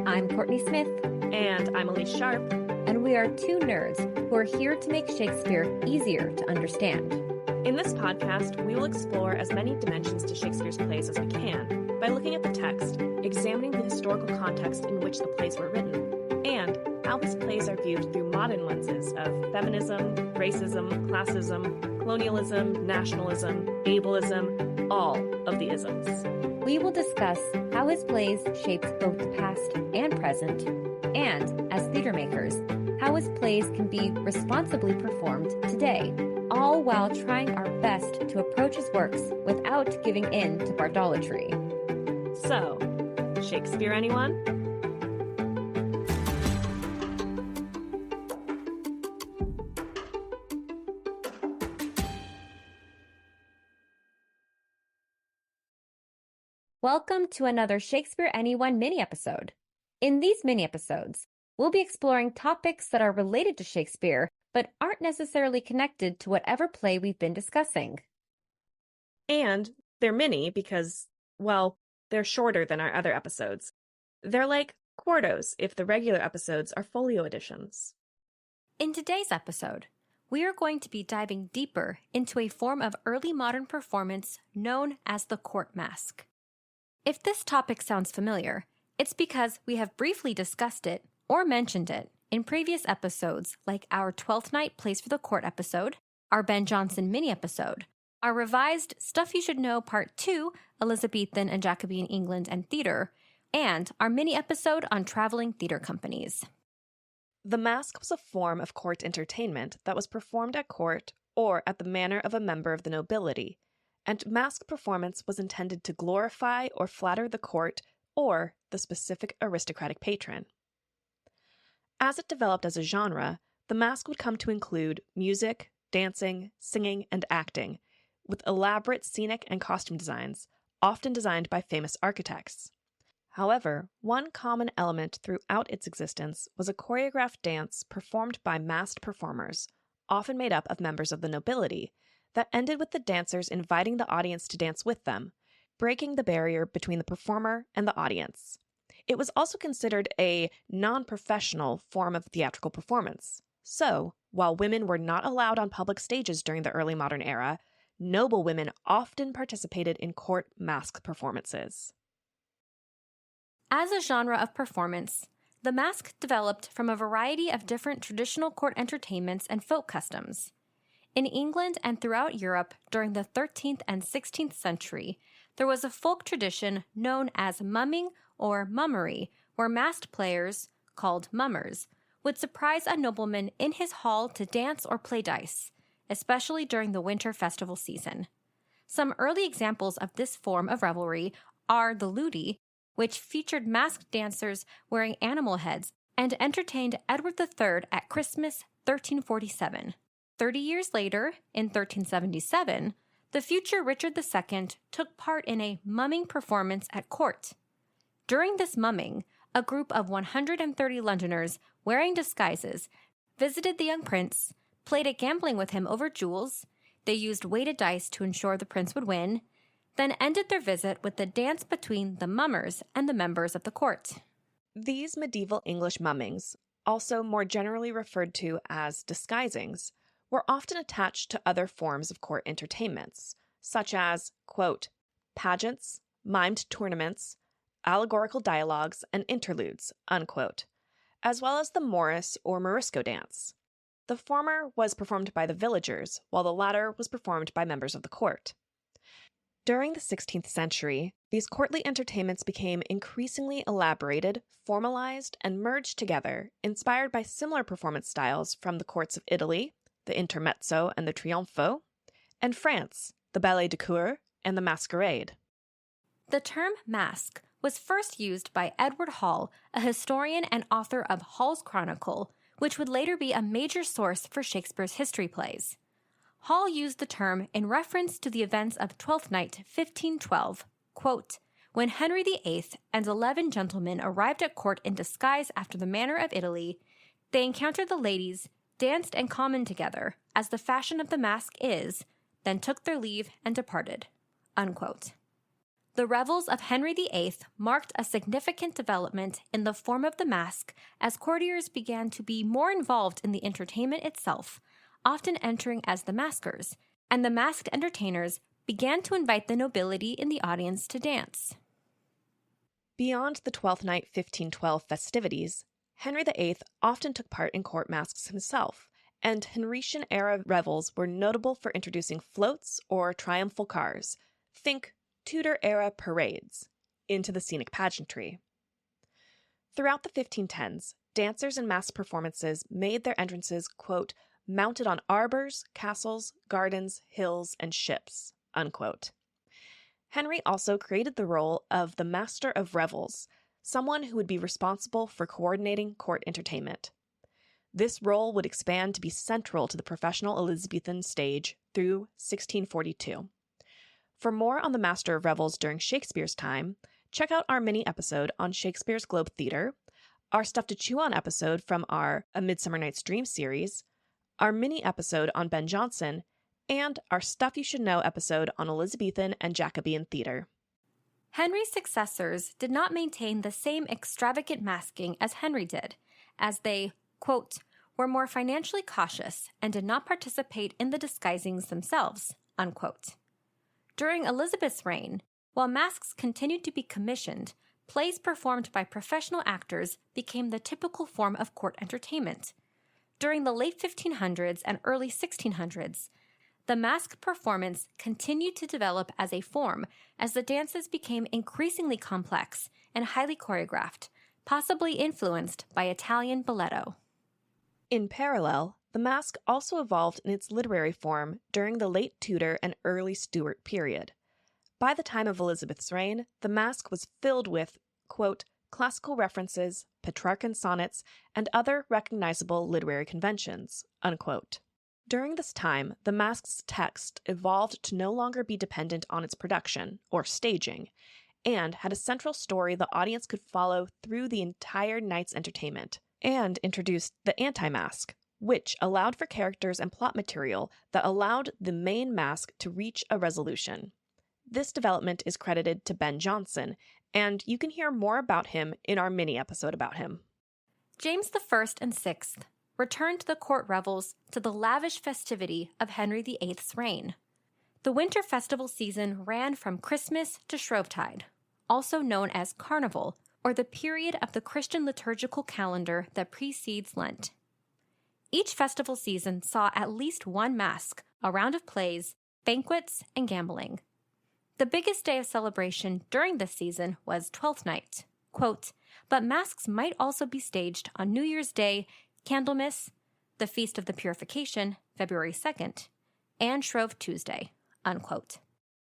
I'm Courtney Smith. And I'm Elyse Sharp. And we are two nerds who are here to make Shakespeare easier to understand. In this podcast, we will explore as many dimensions to Shakespeare's plays as we can by looking at the text, examining the historical context in which the plays were written, and how his plays are viewed through modern lenses of feminism, racism, classism, colonialism, nationalism, ableism, all of the isms. We will discuss how his plays shaped both the past and present, and, as theater makers, how his plays can be responsibly performed today, all while trying our best to approach his works without giving in to bardolatry. So, Shakespeare anyone? Welcome to another Shakespeare Anyone mini-episode. In these mini-episodes, we'll be exploring topics that are related to Shakespeare, but aren't necessarily connected to whatever play we've been discussing. And they're mini because, well, they're shorter than our other episodes. They're like quartos if the regular episodes are folio editions. In today's episode, we are going to be diving deeper into a form of early modern performance known as the Court Masque. If this topic sounds familiar, it's because we have briefly discussed it or mentioned it in previous episodes like our Twelfth Night Plays for the Court episode, our Ben Jonson mini-episode, our revised Stuff You Should Know Part 2, Elizabethan and Jacobean England and Theatre, and our mini-episode on traveling theatre companies. The masque was a form of court entertainment that was performed at court or at the manor of a member of the nobility, and masque performance was intended to glorify or flatter the court or the specific aristocratic patron. As it developed as a genre, the masque would come to include music, dancing, singing, and acting, with elaborate scenic and costume designs, often designed by famous architects. However, one common element throughout its existence was a choreographed dance performed by masked performers, often made up of members of the nobility, that ended with the dancers inviting the audience to dance with them, breaking the barrier between the performer and the audience. It was also considered a non-professional form of theatrical performance. So, while women were not allowed on public stages during the early modern era, noble women often participated in court masque performances. As a genre of performance, the masque developed from a variety of different traditional court entertainments and folk customs. In England and throughout Europe during the 13th and 16th century, there was a folk tradition known as mumming or mummery, where masked players, called mummers, would surprise a nobleman in his hall to dance or play dice, especially during the winter festival season. Some early examples of this form of revelry are the ludi, which featured masked dancers wearing animal heads and entertained Edward III at Christmas 1347. 30 years later, in 1377, the future Richard II took part in a mumming performance at court. During this mumming, a group of 130 Londoners wearing disguises visited the young prince, played at gambling with him over jewels, they used weighted dice to ensure the prince would win, then ended their visit with the dance between the mummers and the members of the court. These medieval English mummings, also more generally referred to as disguisings, were often attached to other forms of court entertainments, such as, quote, pageants, mimed tournaments, allegorical dialogues, and interludes, unquote, as well as the Morris or Morisco dance. The former was performed by the villagers, while the latter was performed by members of the court. During the 16th century, these courtly entertainments became increasingly elaborated, formalized, and merged together, inspired by similar performance styles from the courts of Italy, the intermezzo and the trionfo, and France, the ballet de cour and the masquerade. The term masque was first used by Edward Hall, a historian and author of Hall's Chronicle, which would later be a major source for Shakespeare's history plays. Hall used the term in reference to the events of Twelfth Night, 1512, quote, when Henry VIII and 11 gentlemen arrived at court in disguise after the manner of Italy, they encountered the ladies, danced and commoned together, as the fashion of the masque is, then took their leave and departed." Unquote. The revels of Henry VIII marked a significant development in the form of the masque as courtiers began to be more involved in the entertainment itself, often entering as the maskers, and the masked entertainers began to invite the nobility in the audience to dance. Beyond the Twelfth Night 1512 festivities, Henry VIII often took part in court masques himself, and Henrician-era revels were notable for introducing floats or triumphal cars, think Tudor-era parades, into the scenic pageantry. Throughout the 1510s, dancers in masked performances made their entrances, quote, "mounted on arbors, castles, gardens, hills, and ships," unquote. Henry also created the role of the Master of Revels, someone who would be responsible for coordinating court entertainment. This role would expand to be central to the professional Elizabethan stage through 1642. For more on the Master of Revels during Shakespeare's time, check out our mini-episode on Shakespeare's Globe Theatre, our Stuff to Chew On episode from our A Midsummer Night's Dream series, our mini-episode on Ben Jonson, and our Stuff You Should Know episode on Elizabethan and Jacobean theatre. Henry's successors did not maintain the same extravagant masking as Henry did, as they, quote, were more financially cautious and did not participate in the disguisings themselves, unquote. During Elizabeth's reign, while masks continued to be commissioned, plays performed by professional actors became the typical form of court entertainment. During the late 1500s and early 1600s, the mask performance continued to develop as a form as the dances became increasingly complex and highly choreographed, possibly influenced by Italian balletto. In parallel, the masque also evolved in its literary form during the late Tudor and early Stuart period. By the time of Elizabeth's reign, the masque was filled with, quote, classical references, Petrarchan sonnets, and other recognizable literary conventions, unquote. During this time, the masque's text evolved to no longer be dependent on its production, or staging, and had a central story the audience could follow through the entire night's entertainment, and introduced the anti-masque, which allowed for characters and plot material that allowed the main masque to reach a resolution. This development is credited to Ben Jonson, and you can hear more about him in our mini-episode about him. James I and VI returned the court revels to the lavish festivity of Henry VIII's reign. The winter festival season ran from Christmas to Shrovetide, also known as Carnival, or the period of the Christian liturgical calendar that precedes Lent. Each festival season saw at least one masque, a round of plays, banquets, and gambling. The biggest day of celebration during this season was Twelfth Night. Quote, but masques might also be staged on New Year's Day, Candlemas, the Feast of the Purification, February 2nd, and Shrove Tuesday, unquote.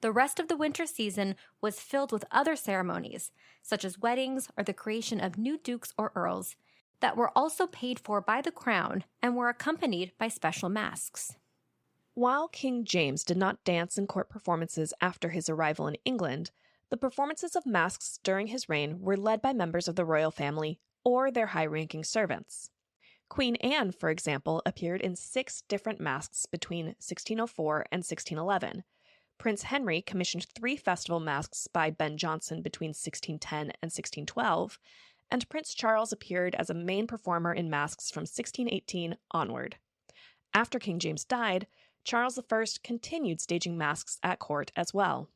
The rest of the winter season was filled with other ceremonies, such as weddings or the creation of new dukes or earls, that were also paid for by the crown and were accompanied by special masques. While King James did not dance in court performances after his arrival in England, the performances of masques during his reign were led by members of the royal family or their high-ranking servants. Queen Anne, for example, appeared in 6 different masques between 1604 and 1611. Prince Henry commissioned 3 festival masques by Ben Jonson between 1610 and 1612, and Prince Charles appeared as a main performer in masques from 1618 onward. After King James died, Charles I continued staging masques at court as well.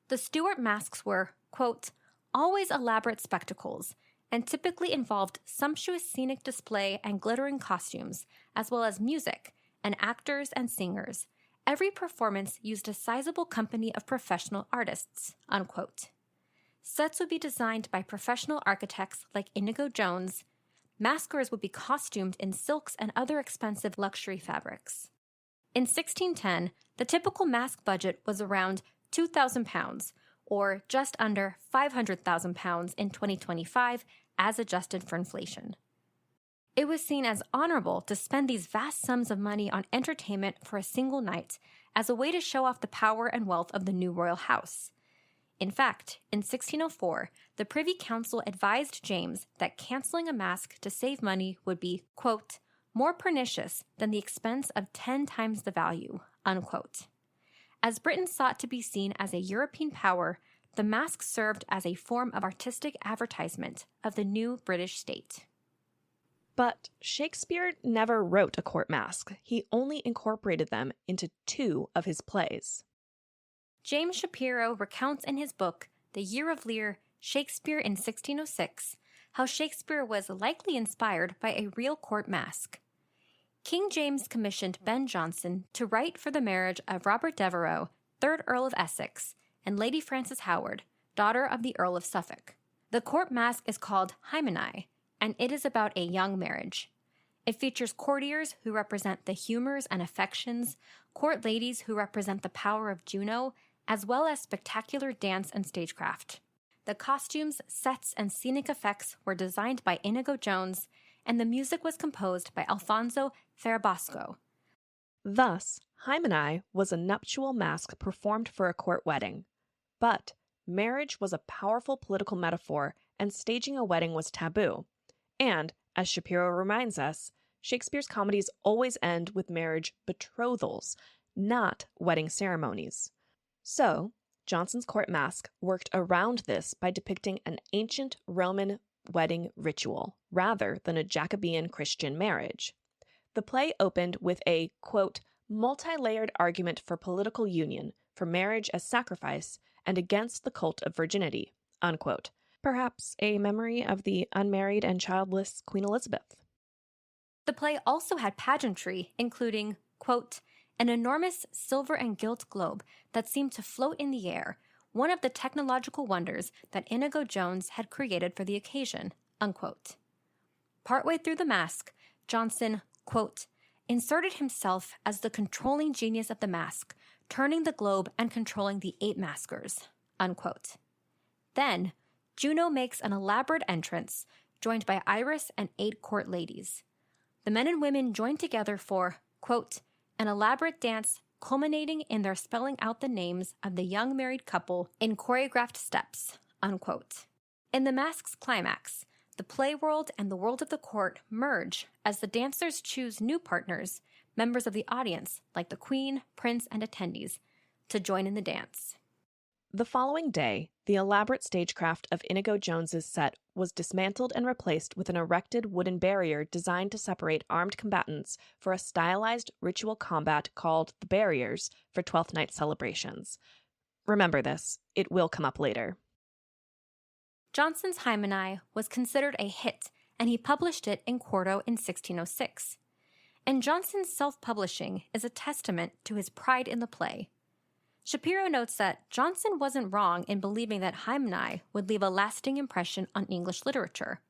The Stuart masques were, quote, always elaborate spectacles, and typically involved sumptuous scenic display and glittering costumes, as well as music, and actors and singers. Every performance used a sizable company of professional artists, unquote. Sets would be designed by professional architects like Inigo Jones. Maskers would be costumed in silks and other expensive luxury fabrics. In 1610, the typical masque budget was around £2,000, or just under £500,000 in 2025, as adjusted for inflation. It was seen as honorable to spend these vast sums of money on entertainment for a single night as a way to show off the power and wealth of the new royal house. In fact, in 1604, the Privy Council advised James that canceling a masque to save money would be, quote, more pernicious than the expense of 10 times the value, unquote. As Britain sought to be seen as a European power, the masque served as a form of artistic advertisement of the new British state. But Shakespeare never wrote a court masque. He only incorporated them into 2 of his plays. James Shapiro recounts in his book, The Year of Lear, Shakespeare in 1606, how Shakespeare was likely inspired by a real court masque. King James commissioned Ben Jonson to write for the marriage of Robert Devereux, 3rd Earl of Essex, and Lady Frances Howard, daughter of the Earl of Suffolk. The court masque is called Hymenaei, and it is about a young marriage. It features courtiers who represent the humors and affections, court ladies who represent the power of Juno, as well as spectacular dance and stagecraft. The costumes, sets, and scenic effects were designed by Inigo Jones, and the music was composed by Alfonso Ferrabosco. Thus, Hymenaei was a nuptial masque performed for a court wedding. But marriage was a powerful political metaphor, and staging a wedding was taboo. And, as Shapiro reminds us, Shakespeare's comedies always end with marriage betrothals, not wedding ceremonies. So, Jonson's court masque worked around this by depicting an ancient Roman wedding ritual, rather than a Jacobean Christian marriage. The play opened with a, quote, multi-layered argument for political union, for marriage as sacrifice, and against the cult of virginity, unquote. Perhaps a memory of the unmarried and childless Queen Elizabeth. The play also had pageantry, including, quote, an enormous silver and gilt globe that seemed to float in the air, one of the technological wonders that Inigo Jones had created for the occasion, unquote. Partway through the masque, Jonson, quote, inserted himself as the controlling genius of the masque, turning the globe and controlling the 8 maskers, unquote. Then, Juno makes an elaborate entrance, joined by Iris and 8 court ladies. The men and women join together for, quote, an elaborate dance culminating in their spelling out the names of the young married couple in choreographed steps, unquote. In the masque's climax, the play world and the world of the court merge as the dancers choose new partners, members of the audience, like the queen, prince, and attendees, to join in the dance. The following day, the elaborate stagecraft of Inigo Jones's set was dismantled and replaced with an erected wooden barrier designed to separate armed combatants for a stylized ritual combat called the Barriers for Twelfth Night celebrations. Remember this, it will come up later. Jonson's Hymenaei was considered a hit, and he published it in quarto in 1606. And Jonson's self-publishing is a testament to his pride in the play. Shapiro notes that Jonson wasn't wrong in believing that Hymenaei would leave a lasting impression on English literature.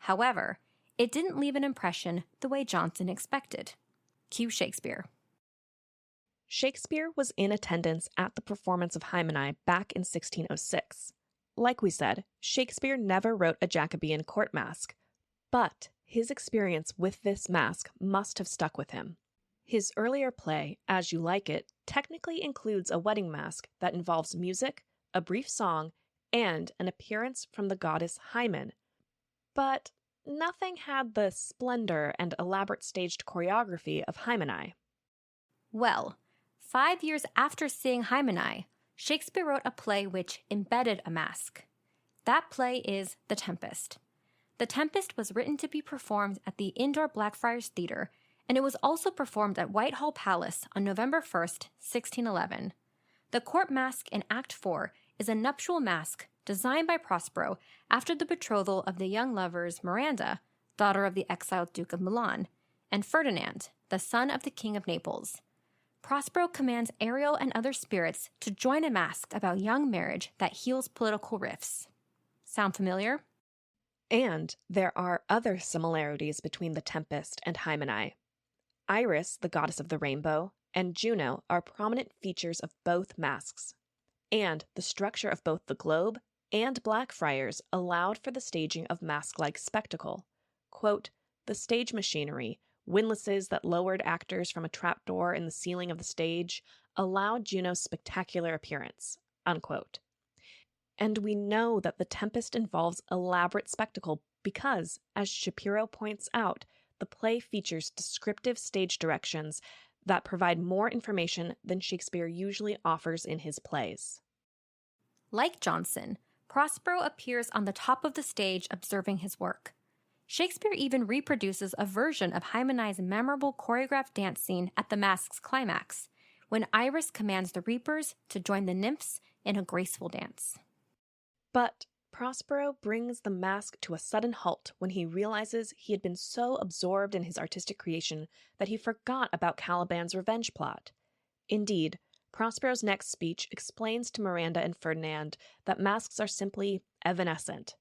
However, it didn't leave an impression the way Jonson expected. Cue Shakespeare. Shakespeare was in attendance at the performance of Hymenaei back in 1606. Like we said, Shakespeare never wrote a Jacobean court masque, but his experience with this masque must have stuck with him. His earlier play, As You Like It, technically includes a wedding masque that involves music, a brief song, and an appearance from the goddess Hymen. But nothing had the splendor and elaborate staged choreography of Hymenaei. Well, 5 years after seeing Hymenaei, Shakespeare wrote a play which embedded a masque. That play is The Tempest. The Tempest was written to be performed at the indoor Blackfriars Theatre, and it was also performed at Whitehall Palace on November 1st, 1611. The Court Masque in Act 4 is a nuptial masque designed by Prospero after the betrothal of the young lovers Miranda, daughter of the exiled Duke of Milan, and Ferdinand, the son of the King of Naples. Prospero commands Ariel and other spirits to join a masque about young marriage that heals political rifts. Sound familiar? And there are other similarities between The Tempest and Hymenaei. Iris, the goddess of the rainbow, and Juno are prominent features of both masques. And the structure of both the globe and Blackfriars allowed for the staging of masque-like spectacle. Quote, the stage machinery, windlasses that lowered actors from a trapdoor in the ceiling of the stage, allowed Juno's spectacular appearance, unquote. And we know that The Tempest involves elaborate spectacle because, as Shapiro points out, the play features descriptive stage directions that provide more information than Shakespeare usually offers in his plays. Like Jonson, Prospero appears on the top of the stage observing his work. Shakespeare even reproduces a version of Hymenaei's memorable choreographed dance scene at the Masques' climax, when Iris commands the reapers to join the nymphs in a graceful dance. But Prospero brings the masque to a sudden halt when he realizes he had been so absorbed in his artistic creation that he forgot about Caliban's revenge plot. Indeed, Prospero's next speech explains to Miranda and Ferdinand that masks are simply evanescent.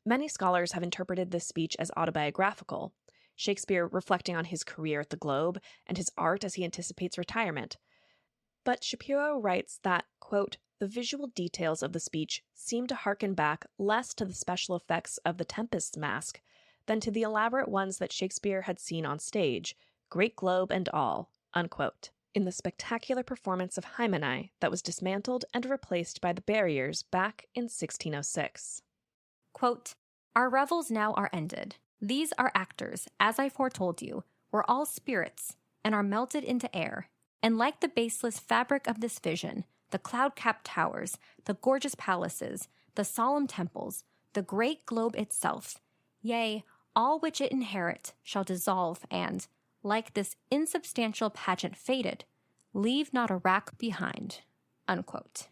Many scholars have interpreted this speech as autobiographical, Shakespeare reflecting on his career at the Globe and his art as he anticipates retirement. But Shapiro writes that, quote, the visual details of the speech seem to harken back less to the special effects of the Tempest masque than to the elaborate ones that Shakespeare had seen on stage, Great Globe and all, unquote, in the spectacular performance of Hymenaei that was dismantled and replaced by the barriers back in 1606. Quote, our revels now are ended. These are actors, as I foretold you, were all spirits, and are melted into air. And like the baseless fabric of this vision, the cloud-capped towers, the gorgeous palaces, the solemn temples, the great globe itself, yea, all which it inherit shall dissolve and, like this insubstantial pageant faded, leave not a rack behind. Unquote.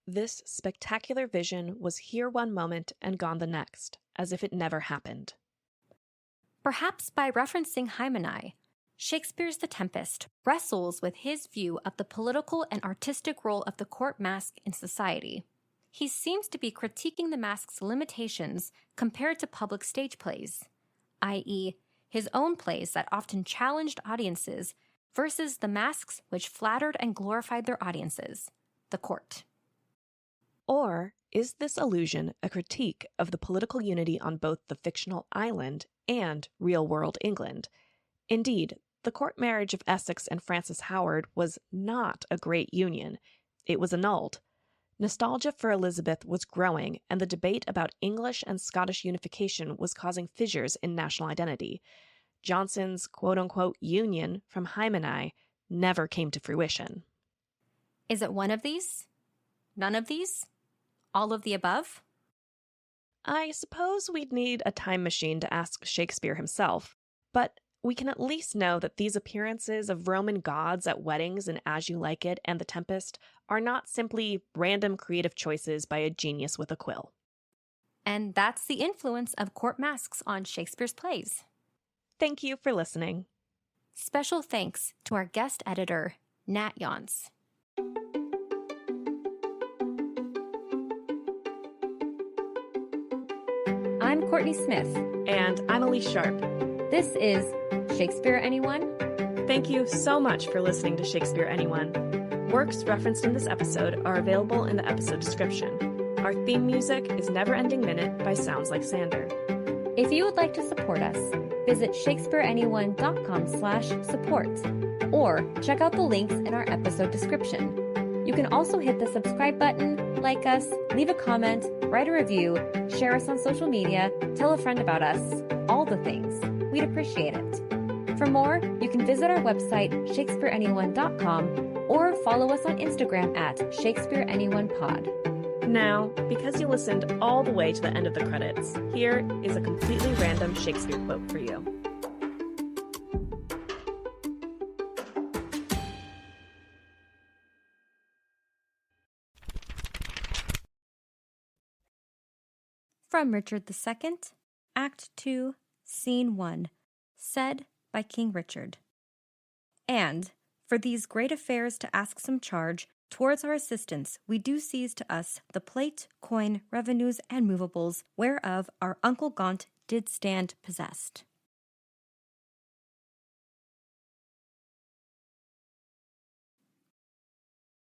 This spectacular vision was here one moment and gone the next, as if it never happened. Perhaps by referencing Hymenaei, Shakespeare's The Tempest wrestles with his view of the political and artistic role of the court masque in society. He seems to be critiquing the masque's limitations compared to public stage plays, i.e., his own plays that often challenged audiences versus the masques which flattered and glorified their audiences, the court. Or is this allusion a critique of the political unity on both the fictional island and real-world England? Indeed, the court marriage of Essex and Frances Howard was not a great union. It was annulled. Nostalgia for Elizabeth was growing, and the debate about English and Scottish unification was causing fissures in national identity. Jonson's quote-unquote union from Hymenaei never came to fruition. Is it one of these? None of these? All of the above? I suppose we'd need a time machine to ask Shakespeare himself, but we can at least know that these appearances of Roman gods at weddings in As You Like It and The Tempest are not simply random creative choices by a genius with a quill. And that's the influence of court masques on Shakespeare's plays. Thank you for listening. Special thanks to our guest editor, Nat Yonce. I'm Kourtney Smith. And I'm Elyse Sharp. This is Shakespeare Anyone? Thank you so much for listening to Shakespeare Anyone. Works referenced in this episode are available in the episode description. Our theme music is Neverending Minute by Sounds Like Sander. If you would like to support us, visit shakespeareanyone.com/support or check out the links in our episode description. You can also hit the subscribe button, like us, leave a comment, write a review, share us on social media, tell a friend about us, all the things. We'd appreciate it. For more, you can visit our website, shakespeareanyone.com, or follow us on Instagram at shakespeareanyonepod. Now, because you listened all the way to the end of the credits, here is a completely random Shakespeare quote for you. From Richard II, Act 2, Scene 1, said by King Richard. And, for these great affairs to ask some charge, towards our assistance we do seize to us the plate, coin, revenues, and movables, whereof our uncle Gaunt did stand possessed.